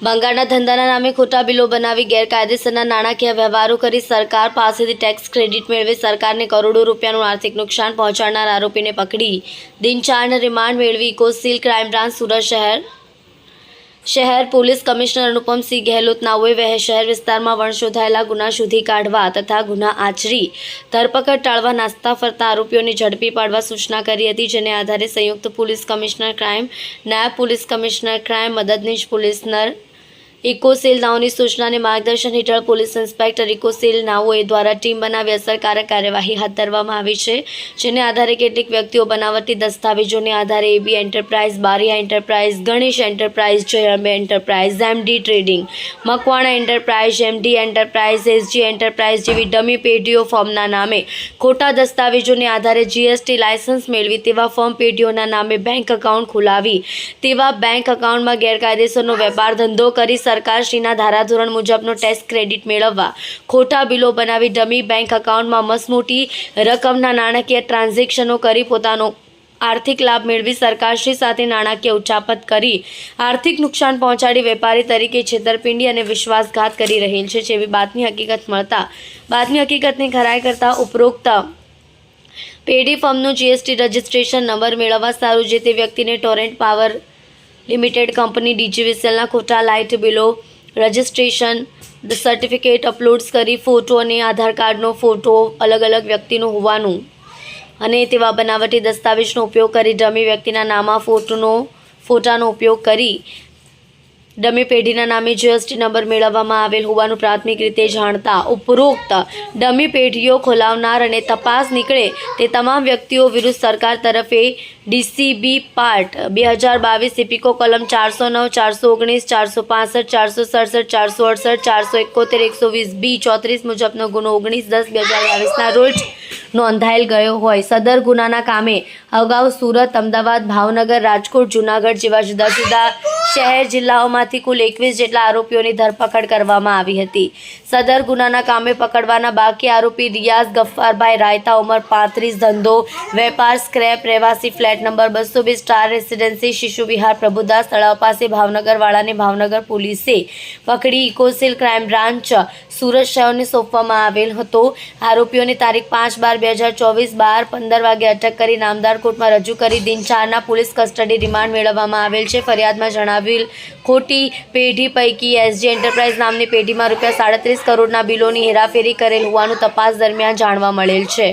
ભંગારના ધંધાના નામે ખોટા બિલો બનાવી ગેરકાયદેસરના નાણાકીય વ્યવહારો કરી સરકાર પાસેથી ટેક્સ ક્રેડિટ મેળવી સરકારને કરોડો રૂપિયાનું આર્થિક નુકસાન પહોંચાડનાર આરોપીને પકડી દિન 4 રિમાન્ડ મેળવી ઇકોસીલ ક્રાઇમ બ્રાન્ચ સુરત શહેર પોલીસ કમિશનર અનુપમસિંહ ગેહલોત નાઓએ વહેર શહેર વિસ્તારમાં વણશોધાયેલા ગુના શોધી કાઢવા તથા ગુના આચરી ધરપકડ ટાળવા નાસ્તા ફરતા આરોપીઓને ઝડપી પાડવા સૂચના કરી હતી, જેને આધારે સંયુક્ત પોલીસ કમિશનર ક્રાઇમ, નાયબ પોલીસ કમિશનર ક્રાઇમ, મદદનીશ પોલીસનર ઇકોસીલ નાઓની સૂચનાને માર્ગદર્શન હેઠળ પોલીસ ઇન્સ્પેક્ટર ઇકોસીલ નાઓએ દ્વારા ટીમ બનાવી અસરકારક કાર્યવાહી હાથ ધરવામાં આવી છે, જેને આધારે કેટલીક વ્યક્તિઓ બનાવટી દસ્તાવેજોને આધારે AB enterprise, Baria enterprise, Ganesh enterprise, Jayambe enterprise, MD trading, Makwana enterprise, MD enterprise, SG enterprise જેવી ડમી પેઢીઓ ફોર્મના નામે ખોટા દસ્તાવેજોને આધારે જીએસટી લાયસન્સ મેળવી તેવા ફોર્મ પેઢીઓના નામે બેંક એકાઉન્ટ ખોલાવી તેવા બેંક એકાઉન્ટમાં ગેરકાયદેસરનો વેપાર ધંધો કરી સરકારશ્રીના ધારાધોરણ મુજબનો ટેક્સ ક્રેડિટ મેળવવા ખોટા બિલો બનાવી ડમી બેંક એકાઉન્ટમાં મસમોટી રકમના નાણાકીય ટ્રાન્ઝેક્શનો કરી પોતાનો આર્થિક લાભ મેળવી સરકારશ્રી સાથે નાણાકીય ઉચાપત કરી આર્થિક નુકસાન પહોંચાડી વેપારી તરીકે છેતરપિંડી અને વિશ્વાસઘાત કરી રહેલ છે જેવી બાતમી હકીકત મળતા બાતમી હકીકતની ખરાઈ કરતા ઉપરોક્ત પેઢી ફર્મનું જીએસટી રજિસ્ટ્રેશન નંબર મેળવવા સારું જે તે વ્યક્તિને ટોરેન્ટ પાવર લિમિટેડ કંપની ડીજીવીસીએલના ખોટા લાઇટ બિલો રજિસ્ટ્રેશન સર્ટિફિકેટ અપલોડ્સ કરી ફોટો અને આધાર કાર્ડનો ફોટો અલગ અલગ વ્યક્તિનો હોવાનું અને તેવા બનાવટી દસ્તાવેજનો ઉપયોગ કરી ડમી વ્યક્તિના નામમાં ફોટાનો ઉપયોગ કરી ડમી પેઢીના નામે જીએસટી નંબર મેળવવામાં આવેલ હોવાનું પ્રાથમિક રીતે જાણતા ઉપરોક્ત ડમી પેઢીઓ ખોલાવનાર અને તપાસ નીકળે તે તમામ વ્યક્તિઓ વિરુદ્ધ સરકાર તરફે ડીસીબી પાર્ટ 2022 ઇપિકો કલમ 409, 419, 465, 467, 468, 471, 120B 34 મુજબનો ગુનો 19/10/2022ના રોજ નોંધાયેલ ગયો હોય. સદર ગુનાના કામે અગાઉ સુરત, અમદાવાદ, ભાવનગર, રાજકોટ, જૂનાગઢ જેવા જુદા જુદા શહેર જિલ્લાઓમાંથી કુલ 21 જેટલા આરોપીઓની ધરપકડ કરવામાં આવી હતી. સદર ગુનાના કામે પકડવાના બાકી આરોપી રિયાઝ ગફ્ફારભાઈ રાયતા, ઉંમર 35, ધંધો વેપાર સ્ક્રેપ, રહેવાસી ફ્લેટ નંબર 220, સ્ટાર રેસિડેન્સી, શિશુ વિહાર, પ્રભુદાસ તળાવ પાસે, ભાવનગર વાળાને ભાવનગર પોલીસે પકડી ઇકોસીલ ક્રાઇમ બ્રાન્ચ સુરત શહેરને સોંપવામાં આવેલ હતો. આરોપીઓને તારીખ 5/12/2024 12:15 વાગે અટક કરી નામદાર કોર્ટમાં રજૂ કરી દિન 4ના પોલીસ કસ્ટડી રિમાન્ડ મેળવવામાં આવેલ છે. ફરિયાદમાં જણાવેલ ખોટી પેઢી પૈકી એસજી એન્ટરપ્રાઇઝ નામની પેઢીમાં ₹37 કરોડના બિલોની હેરાફેરી કરેલ હોવાનું તપાસ દરમિયાન જાણવા મળેલ છે.